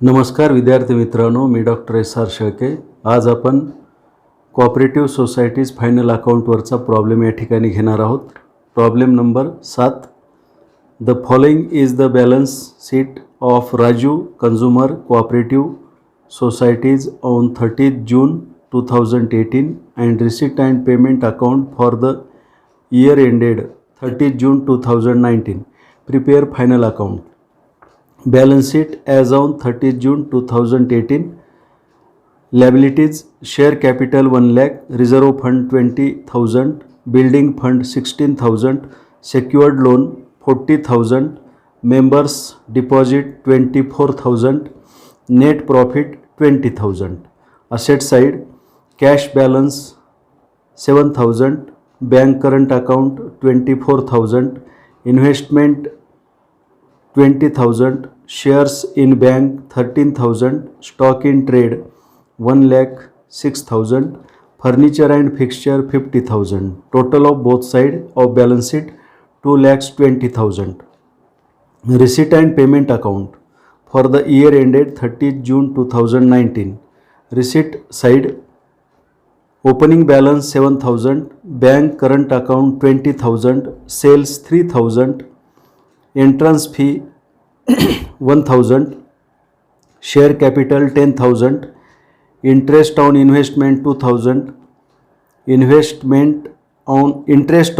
नमस्कार विद्यार्थी मित्रांनो, मी डॉक्टर एस आर शेळके। आज आपण कोऑपरेटिव्ह सोसायटीज फायनल अकाउंटवरचा प्रॉब्लेम या ठिकाणी घेणार आहोत। Problem number 7। The following is the balance sheet of Raju consumer cooperative societies on 30th June 2018 and receipt and payment account for the year ended 30th June 2019. Prepare final account. Balance sheet as on 30th June 2018. Liabilities: share capital 1 lakh, reserve fund 20,000, building fund 16,000, secured loan 40,000, members deposit 24,000, net profit 20,000. Asset side: cash balance 7,000, bank current account 24,000, investment 20,000, shares in bank 13,000, stock in trade 1,06,000, furniture and fixture 50,000. Total of both sides of balance sheet 2,20,000. Receipt and payment account for the year ended 30th June 2019. Receipt side: opening balance 7,000, bank current account 20,000, sales 3,000, entrance fee 1,000, share capital 10,000, interest on investment 2,000, interest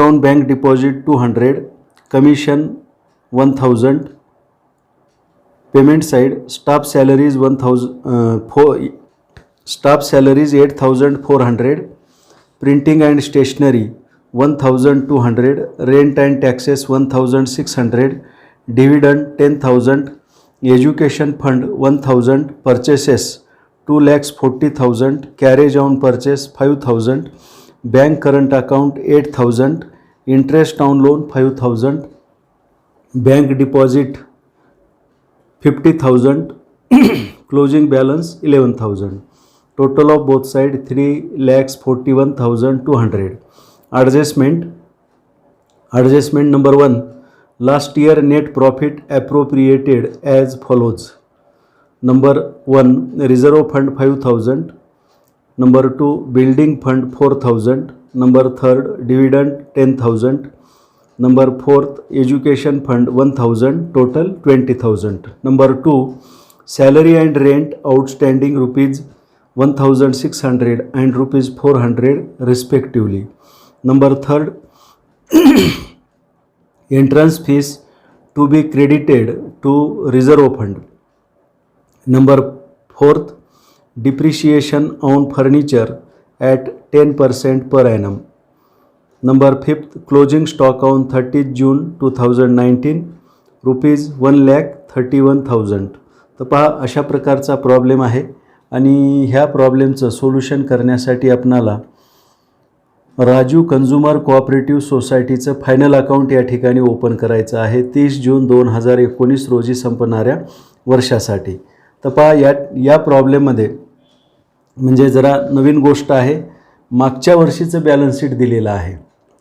on bank deposit 200, commission 1,000. Payment side: staff salaries 8,400, printing and stationery 1,200, rent and taxes 1,600, dividend 10,000, education fund 1,000, purchases 2,40,000, carriage on purchase 5,000, bank current account 8,000, interest on loan 5,000, bank deposit 50,000, closing balance 11,000. Total of both sides 3,41,200. Adjustment number 1. Last year net profit appropriated as follows. Number 1, reserve fund 5,000. Number 2, building fund 4,000. Number 3, dividend 10,000. Number 4, education fund 1,000, total 20,000. Number 2, salary and rent outstanding rupees 1,600 and rupees 400 respectively. Number 3, entrance fees to be credited to reserve fund. Number 4, depreciation on furniture at 10% per annum. Number 5, closing stock on 30th June 2019 rupees 1,31,000. तर पहा, अशा प्रकारचा problem आहे आणि ह्या प्रॉब्लेमचं solution करण्यासाठी आपणाला Raju consumer cooperative सोसायटीचं फायनल अकाउंट या ठिकाणी ओपन करायचं आहे 30 जून 2019 रोजी संपणाऱ्या वर्षासाठी। तर पहा, या प्रॉब्लेममध्ये म्हणजे जरा नवीन गोष्ट आहे, मागच्या वर्षीचं बॅलन्स शीट दिलेलं आहे।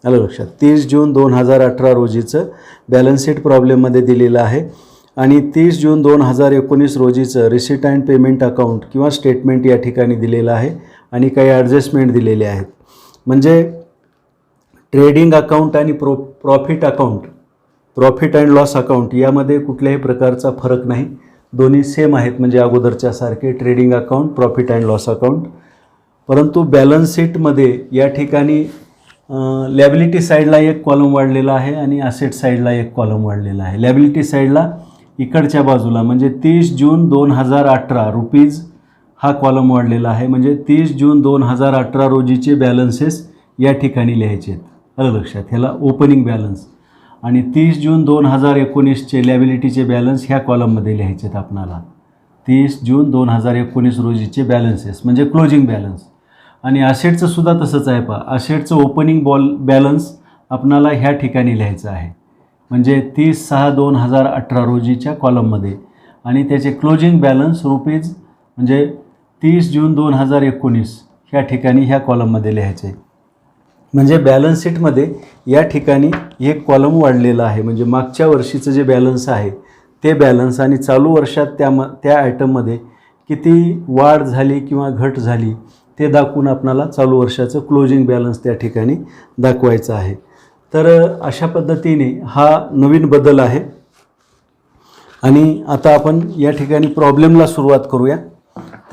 आलं लक्षात? 30 जून 2018 रोजीचं बॅलन्स शीट प्रॉब्लेममध्ये दिलेलं आहे आणि 30 जून 2019 रोजीचं रिसीट अँड पेमेंट अकाउंट किंवा स्टेटमेंट या ठिकाणी दिलेलं आहे आणि काही ॲडजस्टमेंट दिलेले आहेत। म्हणजे ट्रेडिंग अकाउंट आणि प्रॉफिट अँड लॉस अकाउंट यामध्ये कुठल्याही प्रकारचा फरक नाही, दोन्ही सेम आहेत, म्हणजे अगोदरच्या सारखे trading account, profit and loss account. परंतु बॅलन्स शीटमध्ये या ठिकाणी लॅबिलिटी साईडला एक कॉलम वाढलेला आहे आणि असेट साईडला एक कॉलम वाढलेला आहे। लॅबिलिटी साईडला इकडच्या बाजूला म्हणजे 30 जून 2018 रुपीज हा कॉलम वाढलेला आहे, म्हणजे 30 जून 2018 रोजीचे बॅलन्सेस या ठिकाणी लिहायचे आहेत। आलं लक्षात? ह्याला ओपनिंग बॅलन्स आणि 30 जून 2019चे लॅबिलिटीचे बॅलन्स ह्या कॉलममध्ये लिहायचे आहेत आपणाला। 30 जून 2019 रोजीचे बॅलन्सेस म्हणजे क्लोजिंग बॅलन्स। आणि असेटचं सुद्धा तसंच आहे। पहा, असेटचं ओपनिंग बॅलन्स आपणाला ह्या ठिकाणी लिहायचं आहे, म्हणजे 30/6/2018 रोजीच्या कॉलममध्ये, आणि त्याचे क्लोजिंग बॅलन्स रुपीज म्हणजे 30 जून 2019 ह्या ठिकाणी ह्या कॉलममध्ये लिहायचे। म्हणजे बॅलन्स शीटमध्ये या ठिकाणी एक कॉलम वाढलेला आहे, म्हणजे मागच्या वर्षीचं जे बॅलन्स आहे ते बॅलन्स आणि चालू वर्षात त्या आयटममध्ये किती वाढ झाली किंवा घट झाली ते दाखवून आपणाला चालू वर्षाचं क्लोजिंग बॅलन्स त्या ठिकाणी दाखवायचं आहे. तर अशा पद्धतीने हा नवीन बदल आहे. आणि आता आपण या ठिकाणी प्रॉब्लेमला सुरुवात करूया.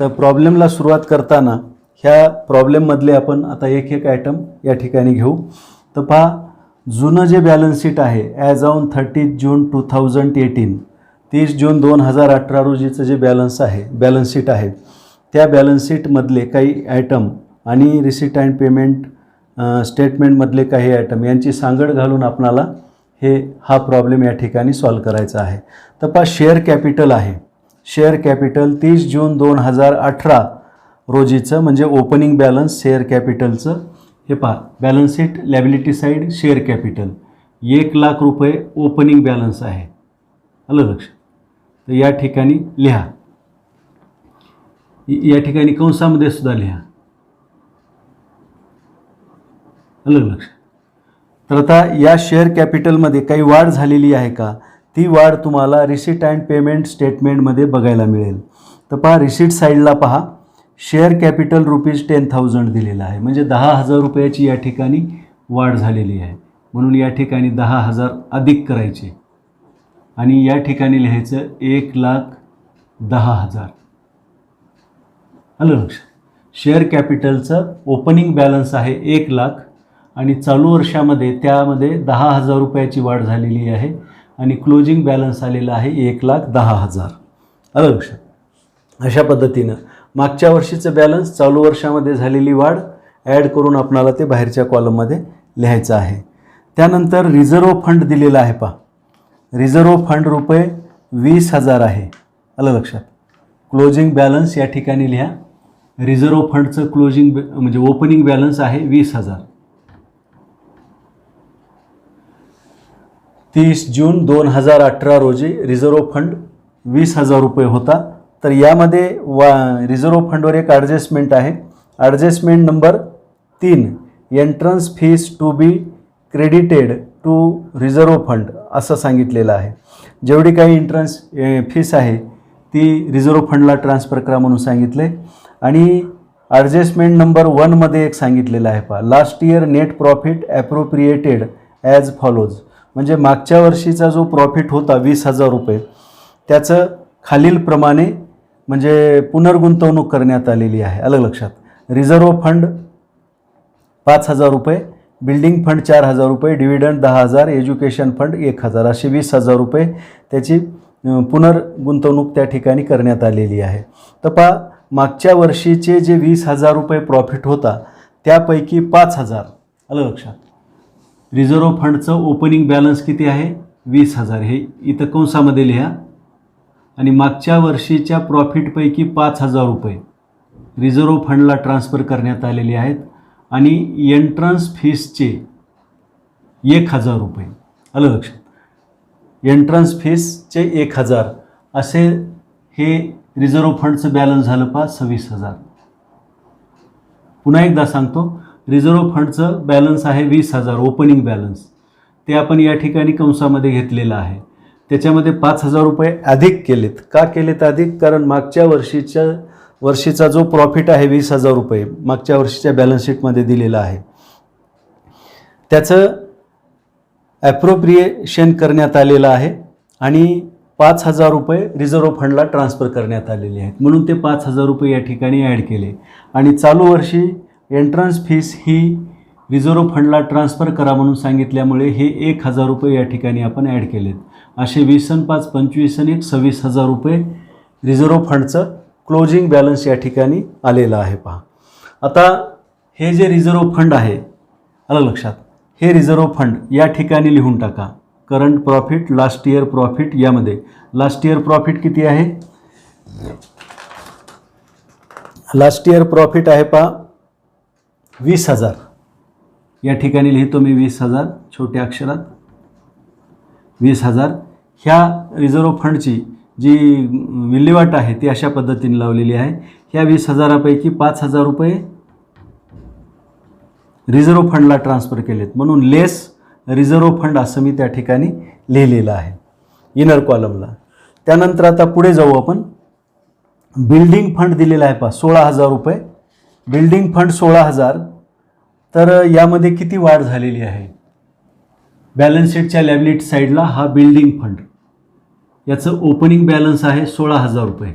तर प्रॉब्लेमला सुरुवात करताना ह्या प्रॉब्लेममधले आपण आता एक एक आयटम या ठिकाणी घेऊ. तर पहा, जुनं जे बॅलन्स शीट आहे ॲज ऑन 30 जून 2018, 30 जून 2018 रोजीचं जे बॅलन्स शीट आहे त्या बॅलन्स शीटमधले काही आयटम आणि रिसिट अँड पेमेंट स्टेटमेंटमधले काही आयटम यांची सांगड घालून आपणाला हा प्रॉब्लेम या ठिकाणी सॉल्व करायचा आहे. तर पहा, शेअर कॅपिटल आहे. शेअर कॅपिटल 30 जून 2018 रोजीचं म्हणजे ओपनिंग बॅलन्स शेअर कॅपिटलचं. हे पहा, balance sheet liability side share capital 1,00,000 रुपये ओपनिंग बॅलन्स आहे. आलं लक्षात. तर या ठिकाणी लिहा, या ठिकाणी कंसामध्ये सुद्धा लिहा. आलं लक्षात. तर आता या शेअर कॅपिटलमध्ये काही वाढ झालेली आहे का, ती वाढ तुम्हाला रिसिट अँड पेमेंट स्टेटमेंटमध्ये बघायला मिळेल. तर पहा, रिसिट साईडला पहा, शेअर कॅपिटल ₹10,000 दिलेलं आहे, म्हणजे 10,000 रुपयाची या ठिकाणी वाढ झालेली आहे. म्हणून या ठिकाणी 10,000 अधिक करायचे आणि या ठिकाणी लिहायचं 1,10,000. आलं लक्षात. शेअर कॅपिटलचं ओपनिंग बॅलन्स आहे 1,00,000 आणि चालू वर्षामध्ये त्यामध्ये 10,000 रुपयाची वाढ झालेली आहे आणि क्लोजिंग बॅलन्स आलेला आहे 1,10,000. आलं लक्षात. अशा पद्धतीनं मागच्या वर्षीचं बॅलन्स चालू वर्षामध्ये झालेली वाढ ॲड करून आपणाला ते बाहेरच्या कॉलममध्ये लिहायचं आहे. त्यानंतर रिझर्व्ह फंड दिलेला आहे. पहा, रिझर्व्ह फंड ₹20,000 आहे. आलं लक्षात. क्लोजिंग बॅलन्स या ठिकाणी लिहा. रिझर्व्ह फंडचं क्लोजिंग म्हणजे ओपनिंग बॅलन्स आहे 20,000. 30 जून 2018 रोजी रिझर्व्ह फंड 20,000 रुपये होता. तर यामध्ये रिझर्व्ह फंडवर एक ॲडजस्टमेंट आहे. Adjustment number 3, entrance fees to be credited to reserve fund असं सांगितलेलं आहे. जेवढी काही एंट्रन्स फीस आहे ती रिझर्व्ह फंडला ट्रान्सफर करा म्हणून सांगितले. आणि ॲडजस्टमेंट नंबर 1मध्ये एक सांगितलेलं आहे. पहा, last year net profit appropriated as follows, म्हणजे मागच्या वर्षीचा जो प्रॉफिट होता 20,000 रुपये त्याचं खालीलप्रमाणे म्हणजे पुनर्गुंतवणूक करण्यात आलेली आहे. आलं लक्षात. रिझर्व्ह फंड 5,000 रुपये, बिल्डिंग फंड 4,000 रुपये, डिव्हिडंड 10,000, एज्युकेशन फंड 1,000 असे 20,000 रुपये त्याची पुनर्गुंतवणूक त्या ठिकाणी करण्यात आलेली आहे. तर पहा, मागच्या वर्षीचे जे 20,000 रुपये प्रॉफिट होता त्यापैकी 5,000, आलं लक्षात. रिझर्व्ह फंडचं ओपनिंग बॅलन्स किती आहे 20,000 हे इथं कंसामध्ये लिहा. आणि मागच्या वर्षीच्या प्रॉफिटपैकी 5,000 रुपये रिझर्व्ह फंडला ट्रान्सफर करण्यात आलेले आहेत आणि एंट्रन्स फीसचे 1,000 रुपये. आलं लक्षात. एंट्रन्स फीसचे 1,000 असे हे रिझर्व्ह फंडचं बॅलन्स झालं. 26,000. पुन्हा एकदा सांगतो, रिझर्व्ह फंडचं बॅलन्स आहे 20,000 ओपनिंग बॅलन्स, ते आपण या ठिकाणी कंसामध्ये घेतलेलं आहे. त्याच्यामध्ये 5,000 रुपये अधिक केलेत. का केलेत अधिक? कारण मागच्या वर्षीचा जो प्रॉफिट आहे 20,000 रुपये मागच्या वर्षीच्या बॅलन्स शीटमध्ये दिलेला आहे त्याचं ॲप्रोप्रिएशन करण्यात आलेलं आहे आणि 5,000 रुपये रिझर्व्ह फंडला ट्रान्सफर करण्यात आलेले आहेत. म्हणून ते 5,000 रुपये या ठिकाणी ॲड केले. आणि चालू वर्षी एंट्रन्स फीस ही रिझर्व्ह फंडला ट्रान्सफर करा म्हणून सांगितल्यामुळे हे 1,000 रुपये या ठिकाणी आपण ॲड केलेत. असे 20 आणि 5 25 आणि 1 26,000 रुपये रिझर्व्ह फंडचं क्लोजिंग बॅलन्स या ठिकाणी आलेलं आहे. पहा, आता हे जे रिझर्व्ह फंड आहे, आलं लक्षात, हे रिझर्व्ह फंड या ठिकाणी लिहून टाका. Current profit, last year profit, यामध्ये लास्ट इयर प्रॉफिट किती आहे? लास्ट इयर प्रॉफिट आहे पहा 20,000. या ठिकाणी लिहितो मी 20,000 छोट्या अक्षरात. 20,000 ह्या रिझर्व्ह फंडची जी विल्हेवाट आहे ती अशा पद्धतीने लावलेली आहे. ह्या 20,000पैकी 5,000 रुपये रिझर्व्ह फंडला ट्रान्सफर केलेत, म्हणून लेस रिझर्व्ह फंड असं मी त्या ठिकाणी लिहिलेलं आहे इनर कॉलमला. त्यानंतर आता पुढे जाऊ आपण. बिल्डिंग फंड दिलेला आहे पहा 16,000 रुपये. Building fund 16,000. तर यामध्ये किती वाढ झालेली आहे? बॅलन्स शीटच्या लॅबिलिटी साईडला हा बिल्डिंग फंड, याचं ओपनिंग बॅलन्स आहे 16,000 रुपये.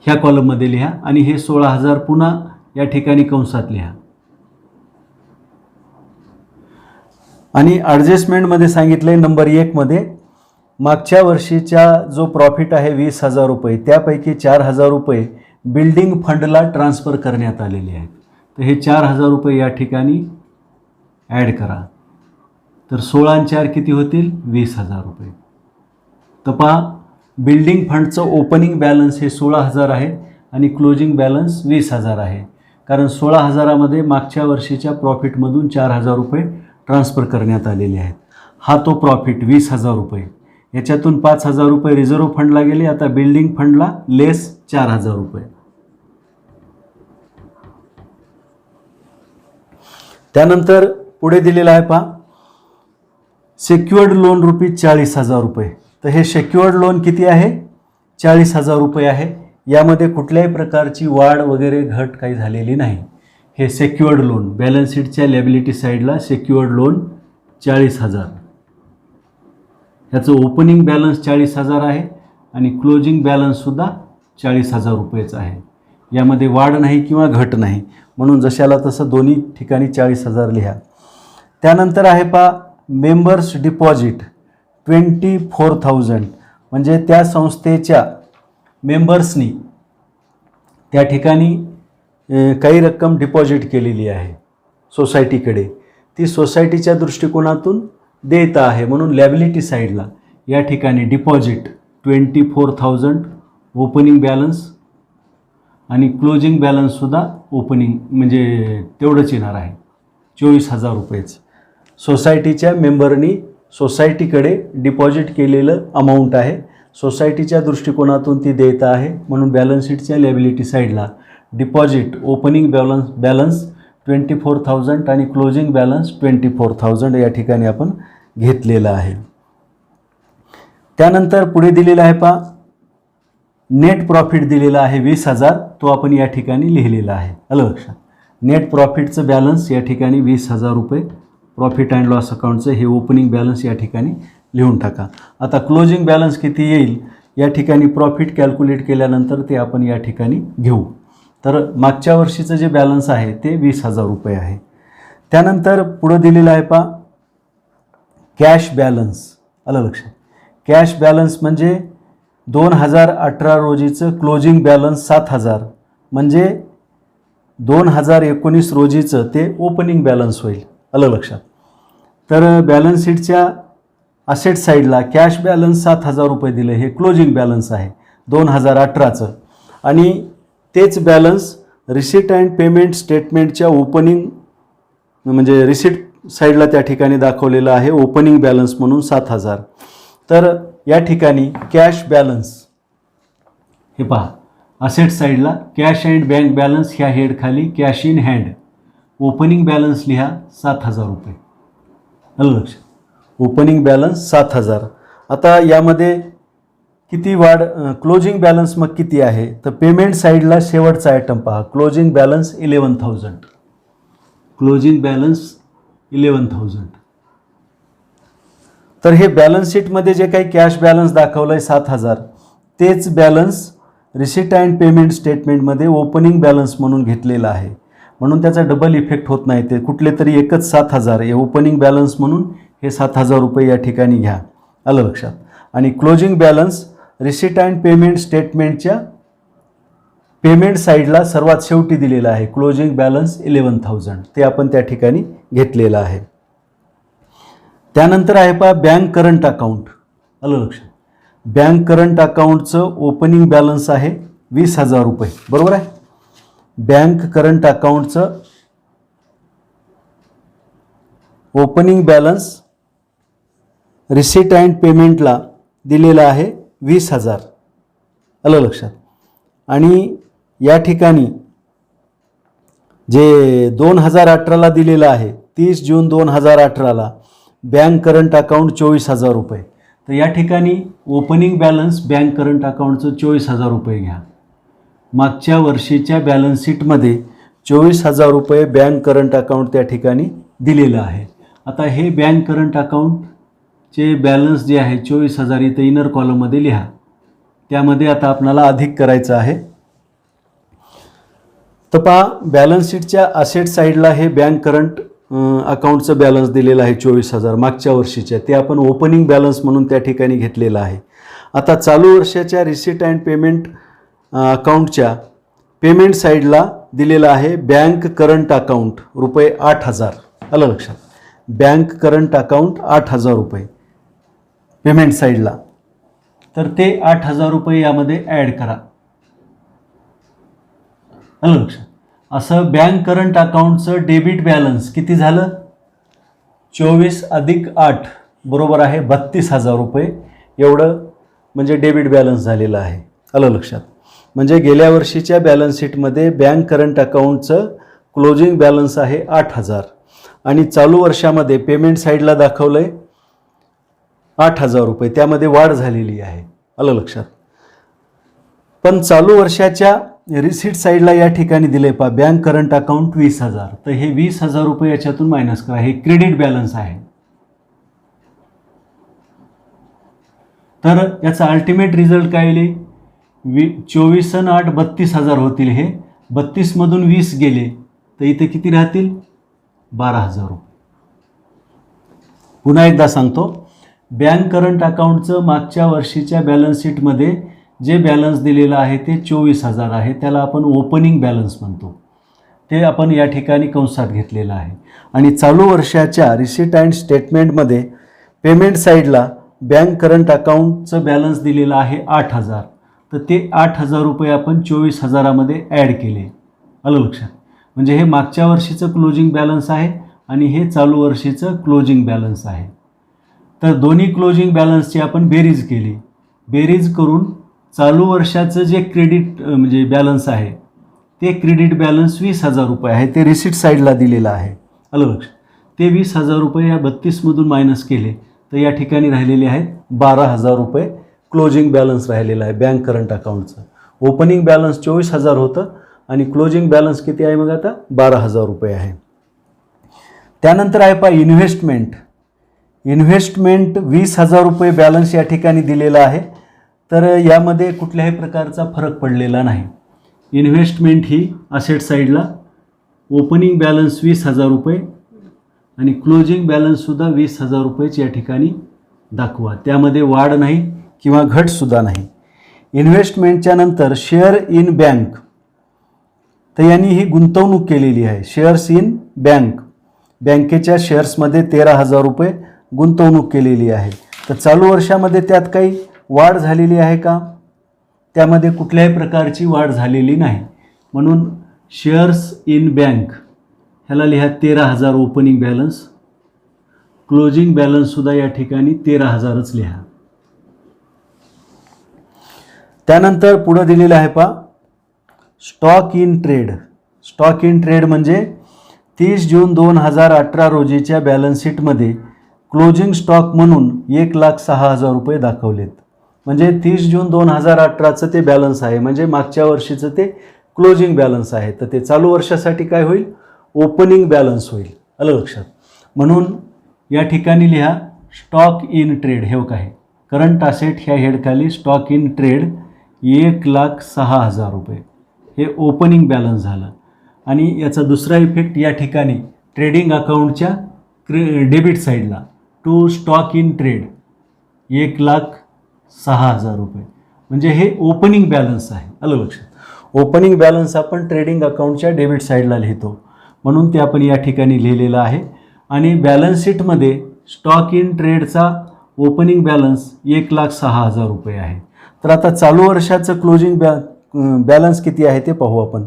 ह्या कॉलममध्ये लिहा आणि हे 16,000 पुन्हा या ठिकाणी कंसात लिहा. आणि ॲडजस्टमेंटमध्ये सांगितलं आहे नंबर 1 मध्ये मागच्या वर्षीचा जो प्रॉफिट आहे 20,000 रुपये, त्यापैकी 4,000 रुपये बिल्डिंग फंडला ट्रान्सफर करण्यात आलेले आहेत. तर हे 4,000 रुपये या ठिकाणी ॲड करा. तर 16 आणि 4 किती होतील? 20,000 रुपये. तर पहा, बिल्डिंग फंडचं ओपनिंग बॅलन्स हे 16,000 आहे आणि क्लोजिंग बॅलन्स 20,000 आहे. कारण 16,000मध्ये मागच्या वर्षीच्या प्रॉफिटमधून 4,000 रुपये ट्रान्सफर करण्यात आलेले आहेत. हा तो प्रॉफिट 20,000 रुपये. याच्यातून 5,000 रुपये रिझर्व्ह फंडला गेले. आता बिल्डिंग फंडला लेस 4,000 रुपये. त्यानंतर पुढे दिलेला आहे पहा, सेक्युअर्ड लोन रुपीज 40,000 रुपये. तर हे सेक्युअर्ड लोन किती आहे? 40,000 रुपये आहे. यामध्ये कुठल्याही प्रकारची वाढ वगैरे घट काही झालेली नाही. हे सेक्युअर्ड लोन, बॅलन्स शीटच्या लॅबिलिटी साईडला सेक्युअर्ड लोन 40,000. ह्याचं ओपनिंग बॅलन्स 40,000 आहे आणि क्लोजिंग बॅलन्ससुद्धा 40,000 रुपयेच आहे. यामध्ये वाढ नाही किंवा घट नाही, म्हणून जशाला तसं दोन्ही ठिकाणी 40,000 लिहा. त्यानंतर आहे पहा मेंबर्स डिपॉझिट 24,000. म्हणजे त्या संस्थेच्या मेंबर्सनी त्या ठिकाणी काही रक्कम डिपॉझिट केलेली आहे सोसायटीकडे. ती सोसायटीच्या दृष्टिकोनातून देयता आहे, म्हणून लॅबिलिटी साईडला या ठिकाणी डिपॉझिट 24,000 ओपनिंग बॅलन्स आणि क्लोजिंग बॅलन्ससुद्धा ओपनिंग म्हणजे तेवढंच येणार आहे 24,000 रुपयेच. सोसायटीच्या मेंबरनी सोसायटीकडे डिपॉझिट केलेलं अमाऊंट आहे. सोसायटीच्या दृष्टिकोनातून ती देयता आहे, म्हणून बॅलन्स शीटच्या लॅबिलिटी साईडला डिपॉझिट ओपनिंग बॅलन्स 24,000 आणि क्लोजिंग बॅलन्स 24,000 या ठिकाणी आपण घेतलेलं आहे. त्यानंतर पुढे दिलेला आहे पहा नेट प्रॉफिट दिलेला आहे 20,000. तो आपण या ठिकाणी लिहिलेला आहे. आलं लक्षात? नेट प्रॉफिटचं बॅलन्स या ठिकाणी 20,000 रुपये. प्रॉफिट अँड लॉस अकाउंटचं हे ओपनिंग बॅलन्स या ठिकाणी लिहून टाका. आता क्लोजिंग बॅलन्स किती येईल या ठिकाणी प्रॉफिट कॅल्क्युलेट केल्यानंतर ते आपण या ठिकाणी घेऊ. तर मागच्या वर्षीचं जे बॅलन्स आहे ते 20,000 रुपये आहे. त्यानंतर पुढं दिलेलं आहे पहा कॅश बॅलन्स. आलं लक्षात? कॅश बॅलन्स म्हणजे 2018 रोजीचं क्लोजिंग बॅलन्स 7,000 म्हणजे 2019 रोजीचं ते ओपनिंग बॅलन्स होईल. आलं लक्षात? तर बॅलन्स शीटच्या असेट साईडला कॅश बॅलन्स 7,000 रुपये दिले. हे क्लोजिंग बॅलन्स आहे 2018चं. आणि तेच बॅलन्स रिसीट अँड पेमेंट स्टेटमेंटच्या ओपनिंग म्हणजे रिसीट साईडला त्या ठिकाणी दाखवलेलं आहे ओपनिंग बॅलन्स म्हणून 7,000. तर या ठिकाणी कॅश बॅलन्स हे पहा असेट साईडला कॅश अँड बँक बॅलन्स ह्या हेडखाली cash in hand opening balance लिहा 7,000 रुपये. आलं लक्षात? Opening balance 7,000. आता यामध्ये किती वाढ क्लोजिंग बॅलन्स मग किती आहे? तर पेमेंट साईडला शेवटचा आयटम पहा क्लोजिंग बॅलन्स 11,000. Closing balance 11,000. तर हे बॅलन्स शीटमध्ये जे काही कॅश बॅलन्स दाखवलं आहे 7,000 तेच बॅलन्स रिसीट अँड पेमेंट स्टेटमेंटमध्ये ओपनिंग बॅलन्स म्हणून घेतलेलं आहे, म्हणून त्याचा डबल इफेक्ट होत नाही. ते कुठले तरी एकच 7,000 हे ओपनिंग बॅलन्स म्हणून हे 7,000 रुपये या ठिकाणी घ्या. आलं लक्षात? आणि closing balance receipt and payment स्टेटमेंटच्या पेमेंट साईडला सर्वात शेवटी दिलेला आहे क्लोजिंग बॅलन्स 11,000 ते आपण त्या ठिकाणी घेतलेलं आहे. त्यानंतर आहे पहा बँक करंट अकाउंट. आलं लक्षात? बँक करंट अकाउंटचं ओपनिंग बॅलन्स आहे 20,000 रुपये. बरोबर आहे? बँक करंट अकाउंटचं ओपनिंग बॅलन्स रिसीट अँड पेमेंटला दिलेलं आहे 20,000. आलं लक्षात? आणि या ठिकाणी जे 2018ला दिलेलं आहे 30 जून 2018ला बँक करंट अकाउंट 24,000 रुपये. तर या ठिकाणी ओपनिंग बॅलन्स बँक करंट अकाउंटचं 24,000 रुपये घ्या. मागच्या वर्षीच्या बॅलन्स शीटमध्ये 24,000 रुपये बँक करंट अकाउंट त्या ठिकाणी दिलेलं आहे. आता हे बँक करंट अकाउंटचे बॅलन्स जे आहे 24,000 इथं इनर कॉलममध्ये लिहा. त्यामध्ये आता आपल्याला अधिक करायचं आहे. तर पहा, बॅलन्स शीटच्या असेट साईडला हे बँक करंट अकाउंटचं बॅलन्स दिलेलं आहे 24,000 मागच्या वर्षीच्या. ते आपण ओपनिंग बॅलन्स म्हणून त्या ठिकाणी घेतलेलं आहे. आता चालू वर्षाच्या रिसीट अँड पेमेंट अकाउंटच्या पेमेंट साईडला दिलेलं आहे बँक करंट अकाउंट रुपये 8,000. आलं लक्षात. बँक करंट अकाउंट 8,000 रुपये पेमेंट साईडला. तर ते 8,000 रुपये यामध्ये ॲड करा. आलं लक्षात. असं बँक करंट अकाउंटचं डेबिट बॅलन्स किती झालं? 24 अधिक 8 बरोबर आहे 32,000 रुपये. एवढं म्हणजे डेबिट बॅलन्स झालेलं आहे. आलं लक्षात. म्हणजे गेल्या वर्षीच्या बॅलन्स शीटमध्ये बँक करंट अकाउंटचं क्लोजिंग बॅलन्स आहे 8,000 आणि चालू वर्षामध्ये पेमेंट साईडला दाखवलं आहे 8,000 रुपये. त्यामध्ये वाढ झालेली आहे. आलं लक्षात. पण चालू वर्षाच्या रिसीट साईडला या ठिकाणी दिले पहा बँक करंट अकाउंट 20,000. तर हे 20,000 रुपये याच्यातून मायनस करा. हे क्रेडिट बॅलन्स आहे. तर याचा अल्टिमेट रिझल्ट काय येईल? 24 आणि 8 32,000 होतील. हे 32 मधून 20 गेले तर इथे किती राहतील? 12,000 रुपये. पुन्हा एकदा सांगतो, बँक करंट अकाउंटचं मागच्या वर्षीच्या बॅलन्स शीटमध्ये जे बॅलन्स दिलेलं आहे ते 24,000 आहे. त्याला आपण ओपनिंग बॅलन्स म्हणतो. ते आपण या ठिकाणी कंसात घेतलेलं आहे. आणि चालू वर्षाच्या रिसीट अँड स्टेटमेंटमध्ये पेमेंट साईडला बँक करंट अकाउंटचं बॅलन्स दिलेलं आहे 8,000. तर ते 8,000 रुपये आपण 24,000मध्ये ॲड केले. आलं लक्षात. म्हणजे हे मागच्या वर्षीचं क्लोजिंग बॅलन्स आहे आणि हे चालू वर्षीचं क्लोजिंग बॅलन्स आहे. तर दोन्ही क्लोजिंग बॅलन्सची आपण बेरीज केली. बेरीज करून चालू वर्षाचं जे क्रेडिट म्हणजे बॅलन्स आहे ते क्रेडिट बॅलन्स 20,000 रुपये आहे. ते रिसीट साईडला दिलेलं आहे. आलं लक्षात. ते 20,000 रुपये या 32मधून मायनस केले तर या ठिकाणी राहिलेले आहेत 12,000 रुपये क्लोजिंग बॅलन्स राहिलेला आहे बँक करंट अकाउंटचं. ओपनिंग बॅलन्स 24,000 होतं आणि क्लोजिंग बॅलन्स किती आहे मग आता? 12,000 रुपये आहे. त्यानंतर आहे पहा इन्व्हेस्टमेंट. इन्व्हेस्टमेंट 20,000 रुपये बॅलन्स या ठिकाणी दिलेला आहे. तर यामध्ये कुठल्याही प्रकारचा फरक पडलेला नाही. इन्व्हेस्टमेंट ही असेट साईडला ओपनिंग बॅलन्स 20,000 रुपये आणि क्लोजिंग बॅलन्ससुद्धा 20,000 रुपयेच या ठिकाणी दाखवा. त्यामध्ये वाढ नाही किंवा घटसुद्धा नाही. इन्व्हेस्टमेंटच्या नंतर शेअर इन बँक. तर यांनी ही गुंतवणूक केलेली आहे. Shares in bank. बँकेच्या शेअर्समध्ये 13,000 रुपये गुंतवणूक केलेली आहे. तर चालू वर्षामध्ये त्यात काही वाढ झालेली आहे का? त्यामध्ये कुठल्याही प्रकारची वाढ झालेली नाही. म्हणून शेअर्स इन बँक ह्याला लिहा 13,000 ओपनिंग बॅलन्स. क्लोजिंग बॅलन्ससुद्धा या ठिकाणी 13,000च लिहा. त्यानंतर पुढं दिलेलं आहे पहा stock in trade. Stock in trade म्हणजे 30 जून 2018 रोजीच्या बॅलन्स शीटमध्ये क्लोजिंग स्टॉक म्हणून 1,06,000 रुपये दाखवलेत. म्हणजे 30 जून 2018चं ते बॅलन्स आहे. म्हणजे मागच्या वर्षीचं ते क्लोजिंग बॅलन्स आहे. तर ते चालू वर्षासाठी काय होईल? ओपनिंग बॅलन्स होईल. आलं लक्षात. म्हणून या ठिकाणी लिहा स्टॉक इन ट्रेड. हे काय करंट असेट ह्या हेडखाली स्टॉक इन ट्रेड 1,06,000 रुपये हे ओपनिंग बॅलन्स झालं. आणि याचा दुसरा इफेक्ट या ठिकाणी ट्रेडिंग अकाउंटच्या डेबिट साईडला टू स्टॉक इन ट्रेड 1,06,000 रुपये म्हणजे हे ओपनिंग बॅलन्स आहे. आलं लक्षात. ओपनिंग बॅलन्स आपण ट्रेडिंग अकाउंटच्या डेबिट साईडला लिहितो म्हणून ते आपण या ठिकाणी लिहिलेलं आहे. आणि बॅलन्स शीटमध्ये स्टॉक इन ट्रेडचा ओपनिंग बॅलन्स 1,06,000 रुपये आहे. तर आता चालू वर्षाचं क्लोजिंग बॅलन्स किती आहे ते पाहू आपण.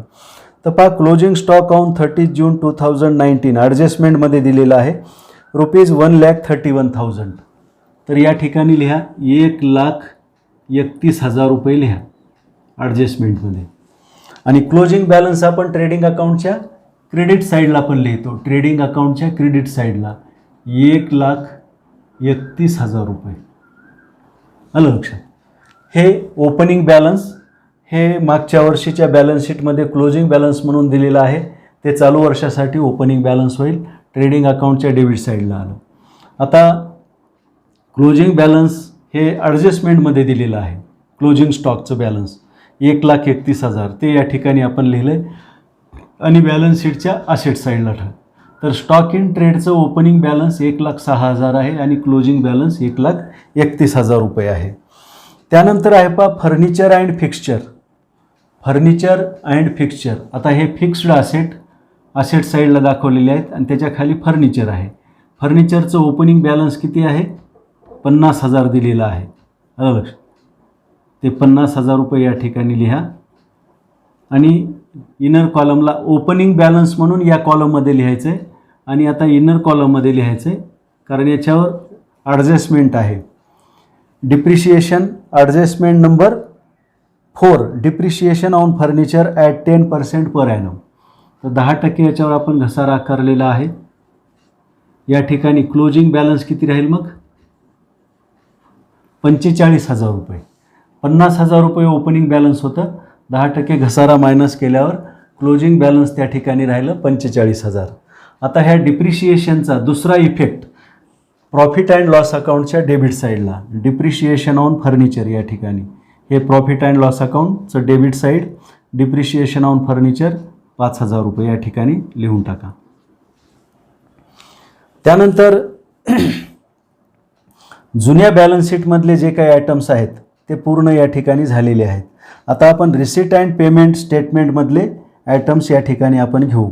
तर पहा क्लोजिंग स्टॉक ऑन 30 जून 2019 ॲडजस्टमेंटमध्ये दिलेलं आहे ₹1,31,000. तर या ठिकाणी लिहा 1,31,000 रुपये लिहा ॲडजस्टमेंटमध्ये. आणि क्लोजिंग बॅलन्स आपण ट्रेडिंग अकाउंटच्या क्रेडिट साईडला पण लिहितो. ट्रेडिंग अकाउंटच्या क्रेडिट साईडला 1,31,000 रुपये. आलं लक्षात. हे ओपनिंग बॅलन्स हे मागच्या वर्षीच्या बॅलन्स शीटमध्ये क्लोजिंग बॅलन्स म्हणून दिलेलं आहे, ते चालू वर्षासाठी ओपनिंग बॅलन्स होईल, ट्रेडिंग अकाउंटच्या डेबिट साईडला आलं. आता क्लोजिंग बॅलन्स हे ॲडजस्टमेंटमध्ये दिलेलं आहे. क्लोजिंग स्टॉकचं बॅलन्स 1,31,000 ते या ठिकाणी आपण लिहिलं आहे आणि बॅलन्स शीटच्या असेट साईडला ठेव. तर स्टॉक इन ट्रेडचं ओपनिंग बॅलन्स 1,06,000 आहे आणि क्लोजिंग बॅलन्स 1,31,000 रुपये आहे. त्यानंतर आहे पहा furniture and fixture. Furniture and fixture, आता हे फिक्स्ड असेट साईडला दाखवलेले आहेत आणि त्याच्या खाली फर्निचर आहे. फर्निचरचं ओपनिंग बॅलन्स किती आहे? 50,000 दिलेलं आहे. आलं लक्षात. ते 50,000 रुपये या ठिकाणी लिहा आणि इनर कॉलमला ओपनिंग बॅलन्स म्हणून या कॉलममध्ये लिहायचं आहे आणि आता इनर कॉलममध्ये लिहायचं आहे, कारण याच्यावर ॲडजस्टमेंट आहे. Depreciation adjustment number 4, depreciation on furniture at 10% per annum. तर 10% याच्यावर आपण घसारा आकारलेला आहे. या ठिकाणी क्लोजिंग बॅलन्स किती राहील मग? 45,000 रुपये. 50,000 रुपये ओपनिंग बॅलन्स होतं, 10% घसारा मायनस केल्यावर क्लोजिंग बॅलन्स त्या ठिकाणी राहिलं 45,000. आता ह्या डिप्रिशिएशनचा दुसरा इफेक्ट प्रॉफिट अँड लॉस अकाउंटच्या डेबिट साईडला, डिप्रिशिएशन ऑन फर्निचर या ठिकाणी हे प्रॉफिट अँड लॉस अकाउंटचं debit side, depreciation on furniture 5,000 रुपये या ठिकाणी लिहून टाका. त्यानंतर जुन्या बॅलन्स शीटमधले जे काही आयटम्स आहेत ते पूर्ण या ठिकाणी झालेले आहेत. आता आपण रिसिट अँड पेमेंट स्टेटमेंटमधले आयटम्स या ठिकाणी आपण घेऊ.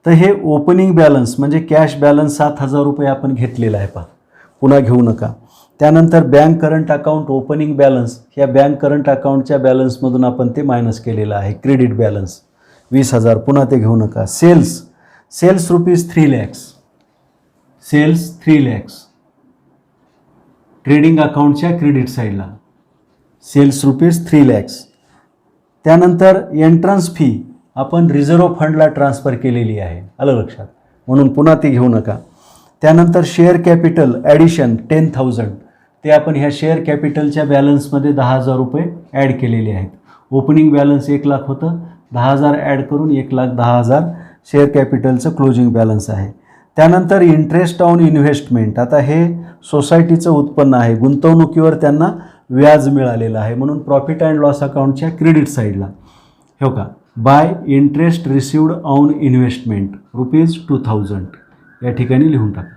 तर हे ओपनिंग बॅलन्स म्हणजे कॅश बॅलन्स 7,000 रुपये आपण घेतलेला आहे, पहा पुन्हा घेऊ नका. त्यानंतर bank current account opening balance, ह्या बँक करंट अकाउंटच्या बॅलन्समधून आपण ते मायनस केलेलं आहे. क्रेडिट बॅलन्स 20,000, पुन्हा ते घेऊ नका. Sales rupees 3 lakhs, sales 3 lakhs trading अकाउंटच्या क्रेडिट साईडला सेल्स रुपीज 3 lakhs. त्यानंतर एंट्रन्स फी आपण रिझर्व्ह फंडला ट्रान्सफर केलेली आहे, आलं लक्षात, म्हणून पुन्हा ती घेऊ नका. त्यानंतर शेअर कॅपिटल ॲडिशन 10,000, ते आपण ह्या शेअर कॅपिटलच्या बॅलन्समध्ये 10,000 रुपये ॲड केलेले आहेत. ओपनिंग बॅलन्स 1,00,000 होतं, 10,000 ॲड करून 1,10,000 शेअर कॅपिटलचं क्लोजिंग बॅलन्स आहे. त्यानंतर इंटरेस्ट ऑन इन्व्हेस्टमेंट, आता हे सोसायटीचं उत्पन्न आहे, गुंतवणुकीवर त्यांना व्याज मिळालेलं आहे, म्हणून प्रॉफिट अँड लॉस अकाउंटच्या क्रेडिट साईडला हो का, bye interest received on investment rupees 2,000 या ठिकाणी लिहून टाका,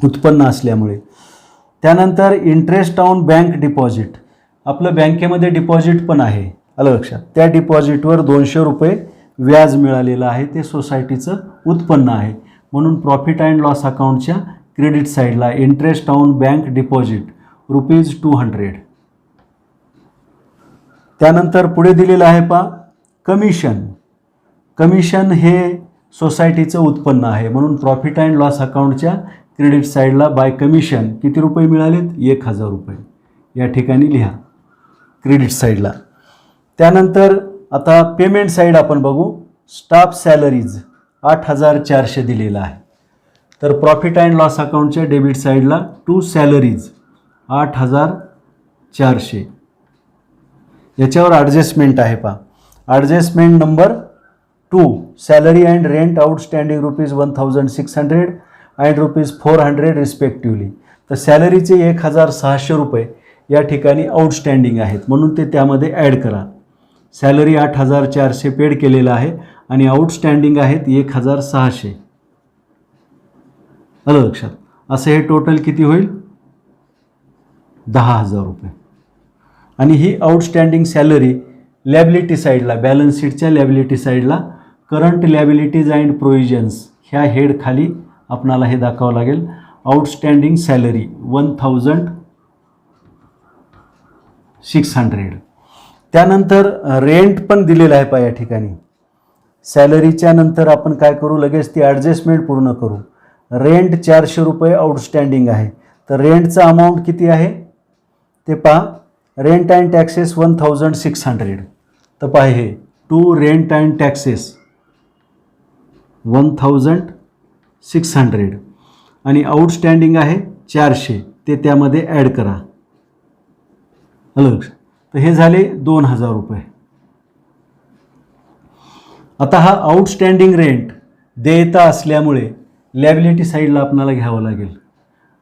उत्पन्न असल्यामुळे. त्यानंतर इंटरेस्ट ऑन बँक डिपॉझिट, आपलं बँकेमध्ये डिपॉझिट पण आहे, आलं लक्षात, त्या डिपॉझिटवर 200 रुपये व्याज मिळालेलं आहे, ते सोसायटीचं उत्पन्न आहे, म्हणून प्रॉफिट अँड लॉस अकाउंटच्या क्रेडिट साईडला interest on bank deposit rupees 200. त्यानंतर पुढे दिलेलं आहे पहा कमिशन हे सोसायटीचं उत्पन्न आहे, म्हणून प्रॉफिट अँड लॉस अकाउंटच्या क्रेडिट साईडला बाय कमिशन किती रुपये मिळालेत? 1,000 रुपये या ठिकाणी लिहा क्रेडिट साईडला. त्यानंतर आता पेमेंट साईड आपण बघू. स्टाफ सॅलरीज 8,400 दिलेला आहे, तर प्रॉफिट अँड लॉस अकाउंटच्या डेबिट साईडला टू सॅलरीज 8,400, याच्यावर ॲडजस्टमेंट आहे पहा. Adjustment number 2, salary and rent outstanding rupees 1,600 and rupees 400 respectively. तर सॅलरीचे 1,600 रुपये या ठिकाणी आउटस्टँडिंग आहेत, म्हणून ते त्यामध्ये ॲड करा. सॅलरी 8,400 पेड केलेलं आहे आणि आउटस्टँडिंग आहेत 1,600, आलं लक्षात. असं हे टोटल किती होईल? 10,000 रुपये. आणि ही आउटस्टँडिंग सॅलरी लॅबिलिटी साईडला, बॅलन्स शीटच्या लॅबिलिटी साईडला करंट लॅबिलिटीज अँड प्रोव्हिजन्स ह्या हेड खाली आपणाला हे दाखवावं लागेल. Outstanding salary 1,600. त्यानंतर रेंट पण दिलेलं आहे पहा या ठिकाणी. सॅलरीच्या नंतर आपण काय करू, लगेच ती ॲडजस्टमेंट पूर्ण करू. रेंट 400 रुपये आउटस्टँडिंग आहे, तर रेंटचा अमाऊंट किती आहे ते पहा. रेंट अँड टॅक्सेस 1,600, तर पहा हे टू रेंट अँड टॅक्सेस 1,600 आणि आउटस्टँडिंग आहे 400, ते त्यामध्ये ॲड करा. आलं लक्षात. तर हे झाले 2000 रुपये. आता हा आउटस्टँडिंग रेंट देयता असल्यामुळे लॅबिलिटी साईडला आपल्याला घ्यावं लागेल.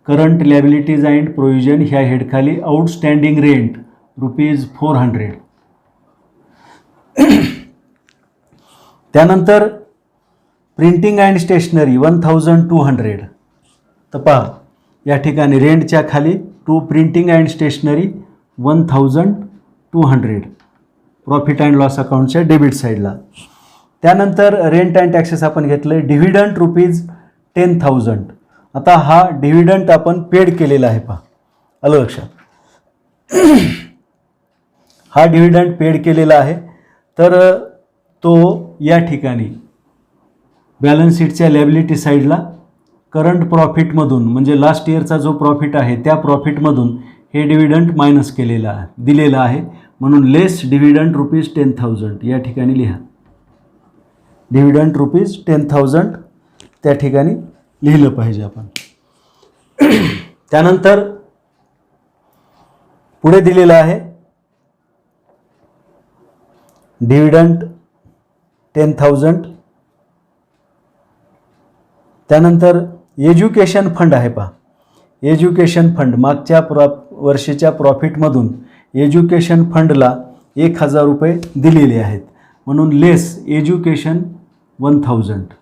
करंट लॅबिलिटीज अँड प्रोव्हिजन ह्या हेडखाली आउटस्टँडिंग रेंट ₹400. त्यानंतर प्रिंटिंग अँड स्टेशनरी 1200. तर पहा या ठिकाणी रेंटच्या खाली to printing and stationery 1200 profit and loss अकाउंटच्या डेबिट साईडला. त्यानंतर रेंट अँड टॅक्सेस आपण घेतलं. डिव्हिडंट ₹10,000. आता हा डिव्हिडंट आपण पेड केलेला आहे पहा, आलं लक्षात. हा डिव्हिडंट पेड केलेला आहे. तर तो या ठिकाणी बॅलन्स शीटच्या लॅबिलिटी साईडला करंट प्रॉफिटमधून म्हणजे लास्ट इयरचा जो प्रॉफिट आहे त्या प्रॉफिटमधून हे डिव्हिडंट मायनस केलेला आहे, दिलेला आहे. म्हणून लेस डिव्हिडंट ₹10,000 या ठिकाणी लिहा. डिव्हिडंट ₹10,000 त्या ठिकाणी लिहिलं पाहिजे आपण. त्यानंतर पुढे दिलेलं आहे डिव्हिडंट 10,000. त्यानंतर एज्युकेशन फंड आहे पहा. एज्युकेशन फंड मागच्या वर्षीच्या प्रॉफिटमधून एज्युकेशन फंडला 1,000 रुपये दिलेले आहेत. म्हणून लेस एज्युकेशन 1,000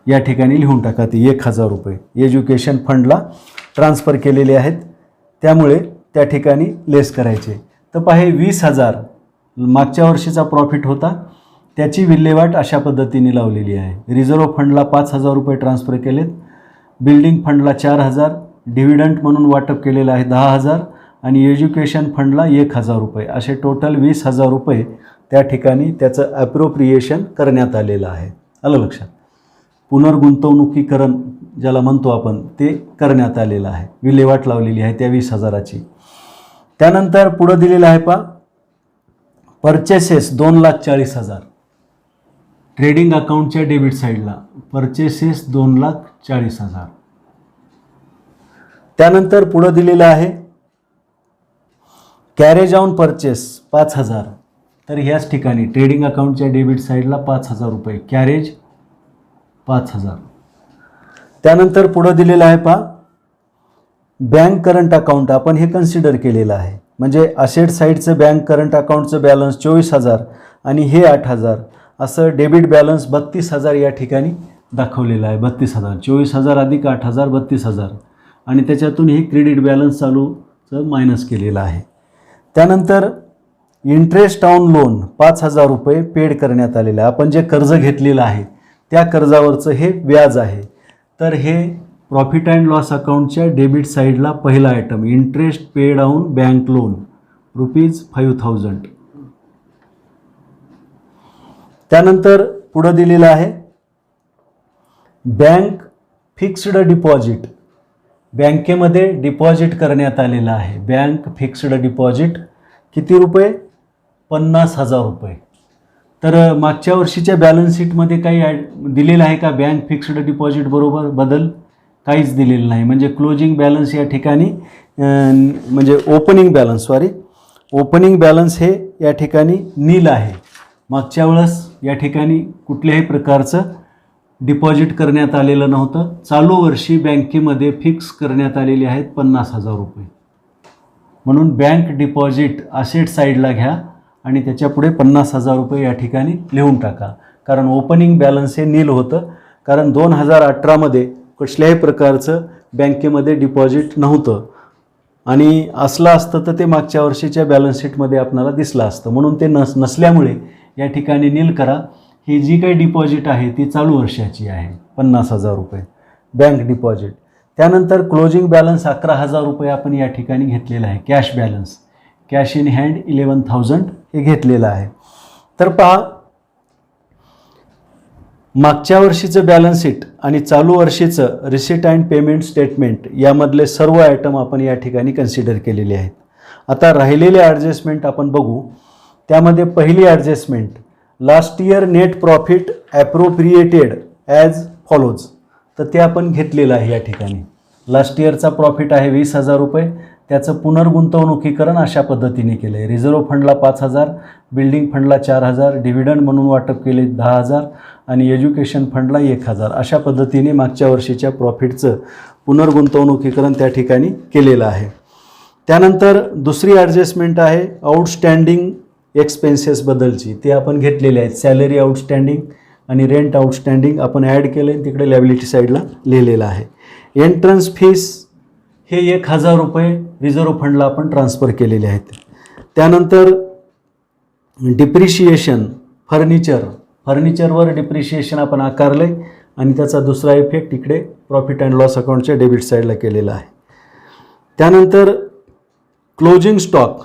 या ठिकाणी लिहून टाका. ते 1,000 रुपये एज्युकेशन फंडला ट्रान्सफर केलेले आहेत, त्यामुळे त्या ठिकाणी लेस करायचे. तर पहा हे 20,000 मागच्या वर्षीचा प्रॉफिट होता, त्याची विल्हेवाट अशा पद्धतीने लावलेली आहे. रिझर्व्ह फंडला 5,000 रुपये ट्रान्सफर केलेत. बिल्डिंग फंडला 4,000, डिव्हिडंट म्हणून वाटप केलेलं आहे 10,000 आणि एज्युकेशन फंडला 1,000 रुपये. असे टोटल 20,000 रुपये त्या ठिकाणी त्याचं ॲप्रोप्रिएशन करण्यात आलेलं आहे. आलं लक्षात. पुनर्गुंतवणुकीकरण ज्याला म्हणतो आपण ते करण्यात आलेलं आहे. विल्हेवाट लावलेली आहे त्या 20,000ची. त्यानंतर पुढं दिलेलं आहे पहा परचेसेस 2,40,000. ट्रेडिंग अकाउंटच्या डेबिट साईडला परचेसेस 2,40,000. त्यानंतर पुढं दिलेलं आहे कॅरेज ऑन परचेस 5,000. तर ह्याच ठिकाणी ट्रेडिंग अकाउंटच्या डेबिट साईडला 5,000 रुपये कॅरेज 5,000. त्यानंतर पुढं दिलेलं आहे पहा बँक करंट अकाउंट आपण हे कन्सिडर केलेलं आहे. म्हणजे असेट साईडचं बँक करंट अकाउंटचं बॅलन्स 24,000 आणि हे 8,000 असं डेबिट बॅलन्स 32,000 या ठिकाणी दाखवलेलं आहे. 32,000 24,000 अधिक 8,000 32,000 आणि त्याच्यातून हे क्रेडिट बॅलन्स चालूचं मायनस केलेलं आहे. त्यानंतर इंटरेस्ट ऑन लोन 5,000 रुपये पेड करण्यात आलेलं आहे. आपण जे कर्ज घेतलेलं आहे त्या कर्जावरचं हे व्याज आहे. तर हे प्रॉफिट अँड लॉस अकाउंटच्या डेबिट साईडला पहिला item interest paid on bank loan ₹5,000. त्यानंतर पुढं दिलेलं आहे बँक फिक्स्ड डिपॉझिट. बँकेमध्ये डिपॉझिट करण्यात आलेलं आहे. बँक फिक्स्ड डिपॉझिट किती रुपये? 50,000 रुपये. तर मागच्या वर्षीच्या बॅलन्स शीटमध्ये काही दिलेलं आहे का बँक फिक्स्ड डिपॉझिट बरोबर बदल? काहीच दिलेलं नाही. म्हणजे क्लोजिंग बॅलन्स या ठिकाणी म्हणजे ओपनिंग बॅलन्स हे या ठिकाणी नील आहे. मागच्या वेळेस या ठिकाणी कुठल्याही प्रकारचं डिपॉझिट करण्यात आलेलं नव्हतं. चालू वर्षी बँकेमध्ये फिक्स करण्यात आलेले आहेत 50,000 रुपये. म्हणून बँक डिपॉझिट असेट साईडला घ्या आणि त्याच्यापुढे 50,000 रुपये या ठिकाणी लिहून टाका. कारण ओपनिंग बॅलन्स हे नील होतं. कारण 2018मध्ये कुठल्याही प्रकारचं बँकेमध्ये डिपॉझिट नव्हतं आणि असलं असतं तर ते मागच्या वर्षीच्या बॅलन्स शीटमध्ये आपल्याला दिसलं असतं. म्हणून ते नसल्यामुळे या ठिकाणी नील करा. ही जी काही डिपॉझिट आहे ती चालू वर्षाची आहे 50,000 रुपये बँक डिपॉझिट. त्यानंतर क्लोजिंग बॅलन्स 11,000 रुपये आपण या ठिकाणी घेतलेला आहे. Cash balance cash in hand 11,000 हे घेतलेलं आहे. तर पहा मागच्या वर्षीचं बॅलन्स शीट आणि चालू वर्षीचं रिसीट अँड पेमेंट स्टेटमेंट यामधले सर्व आयटम आपण या ठिकाणी कन्सिडर केलेले आहेत. आता राहिलेले ॲडजस्टमेंट आपण बघू. त्यामध्ये पहिली adjustment last year net profit appropriated as follows. तर ते आपण घेतलेलं आहे या ठिकाणी. लास्ट इयरचा प्रॉफिट आहे 20,000 रुपये. त्याचं पुनर्गुंतवणुकीकरण अशा पद्धतीने केलं आहे. रिझर्व्ह फंडला 5,000, बिल्डिंग फंडला 4,000, डिव्हिडंड म्हणून वाटप केले 10,000 आणि एज्युकेशन फंडला 1,000. अशा पद्धतीने मागच्या वर्षीच्या प्रॉफिटचं पुनर्गुंतवणुकीकरण त्या ठिकाणी केलेलं आहे. त्यानंतर दुसरी ॲडजस्टमेंट आहे आउटस्टँडिंग एक्सपेन्सेसबद्दलची. ते आपण घेतलेले आहेत. सॅलरी आउटस्टँडिंग आणि रेंट आउटस्टँडिंग आपण ॲड केलं आहे, तिकडे लॅबिलिटी साईडला लिहिलेलं आहे. एंट्रन्स फीस हे 1,000 रुपये रिझर्व्ह फंडला आपण ट्रान्सफर केलेले आहेत. त्यानंतर डिप्रिशिएशन फर्निचरवर डिप्रिशिएशन आपण आकारलं आहे आणि त्याचा दुसरा इफेक्ट इकडे प्रॉफिट अँड लॉस अकाउंटच्या डेबिट साईडला केलेला आहे. त्यानंतर क्लोजिंग स्टॉक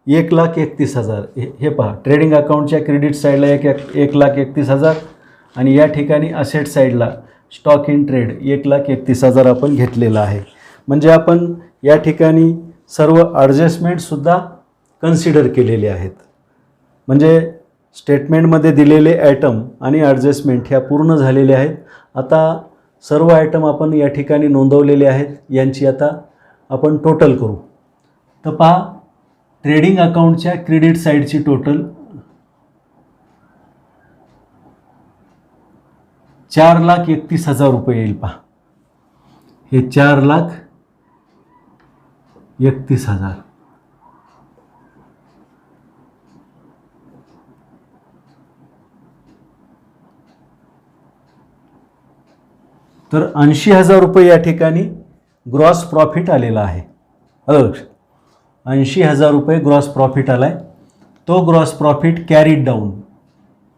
1,31,000. हे पहा, ट्रेडिंग अकाउंटच्या क्रेडिट साईडला 1,31,000 आणि या ठिकाणी असेट साईडला स्टॉक इन ट्रेड 1,31,000 आपण घेतलेला आहे. म्हणजे आपण या ठिकाणी सर्व ॲडजस्टमेंटसुद्धा कन्सिडर केलेले आहेत. म्हणजे स्टेटमेंटमध्ये दिलेले आयटम आणि ॲडजस्टमेंट ह्या पूर्ण झालेल्या आहेत. आता सर्व आयटम आपण या ठिकाणी नोंदवलेले आहेत. यांची आता आपण टोटल करू. तर पहा, ट्रेडिंग अकाउंटच्या क्रेडिट साईडची टोटल 4,31,000 रुपये येईल. पहा, हे 4,31,000. तर 80,000 रुपये या ठिकाणी ग्रॉस प्रॉफिट आलेला आहे. आलं लक्षात? 80,000 रुपये ग्रॉस प्रॉफिट आला आहे. तो gross profit carried down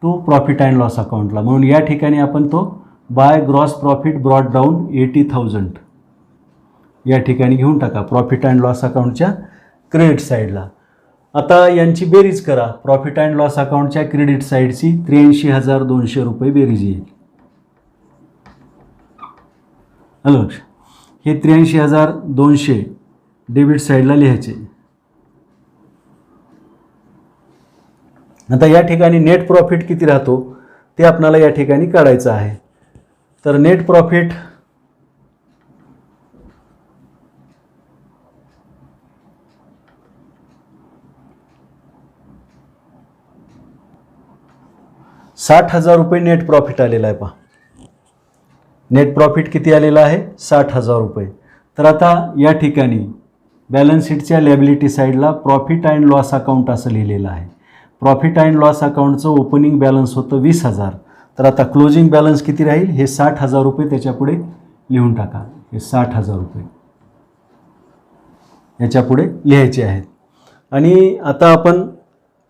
to profit and loss अकाउंटला, म्हणून या ठिकाणी आपण तो by gross profit brought down 80,000 या ठिकाणी घेऊन टाका प्रॉफिट अँड लॉस अकाउंटच्या क्रेडिट साईडला. आता यांची बेरीज करा. प्रॉफिट अँड लॉस अकाउंटच्या क्रेडिट साईडची 83,200 रुपये बेरीज येईल. हॅलो, हे 83,200 डेबिट साईडला लिहायचे. आता या ठिकाणी नेट प्रॉफिट किती राहतो ते आपल्याला या ठिकाणी काढायचं आहे. तर नेट प्रॉफिट ₹60,000 रुपये नेट प्रॉफिट आलेला आहे. पहा, नेट प्रॉफिट किती आलेला आहे? 60,000 रुपये. तर आता या ठिकाणी बॅलन्स शीटच्या लॅबिलिटी साईडला प्रॉफिट अँड लॉस अकाउंट असं लिहिलेलं आहे. प्रॉफिट अँड लॉस अकाउंटचं ओपनिंग बॅलन्स होतं 20,000. तर आता क्लोजिंग बॅलन्स किती राहील? हे 60,000 रुपये त्याच्यापुढे लिहून टाका. हे 60,000 रुपये याच्यापुढे लिहायचे आहेत. आणि आता आपण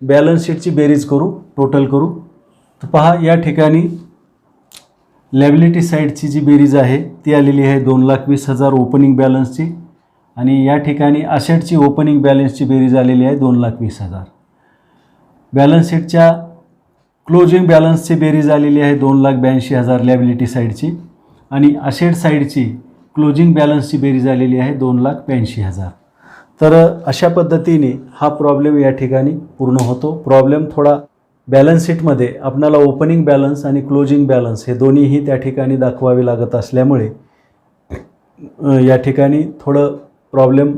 बॅलन्स शीटची बेरीज करू, टोटल करू. तर पहा, या ठिकाणी लॅबिलिटी साईडची जी बेरीज आहे ती आलेली आहे 2,20,000 ओपनिंग बॅलन्सची आणि या ठिकाणी असेटची ओपनिंग बॅलन्सची बेरीज आलेली आहे 2,20,000. बॅलन्स शीटच्या क्लोजिंग बॅलन्सची बेरीज आलेली आहे 2,82,000 लॅबिलिटी साईडची आणि असेट साईडची क्लोजिंग बॅलन्सची बेरीज आलेली आहे 2,82,000. तर अशा पद्धतीने हा प्रॉब्लेम या ठिकाणी पूर्ण होतो. प्रॉब्लेम थोडा बॅलन्स शीटमध्ये आपल्याला ओपनिंग बॅलन्स आणि क्लोजिंग बॅलन्स हे दोन्हीही त्या ठिकाणी दाखवावे लागत असल्यामुळे या ठिकाणी थोडं प्रॉब्लेम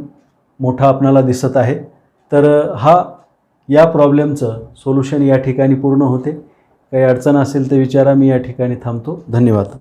मोठा आपल्याला दिसत आहे. तर या प्रॉब्लेमचं सोल्युशन या ठिकाणी पूर्ण होते. काही अडचण असेल तर विचारा. मी या ठिकाणी थांबतो. धन्यवाद.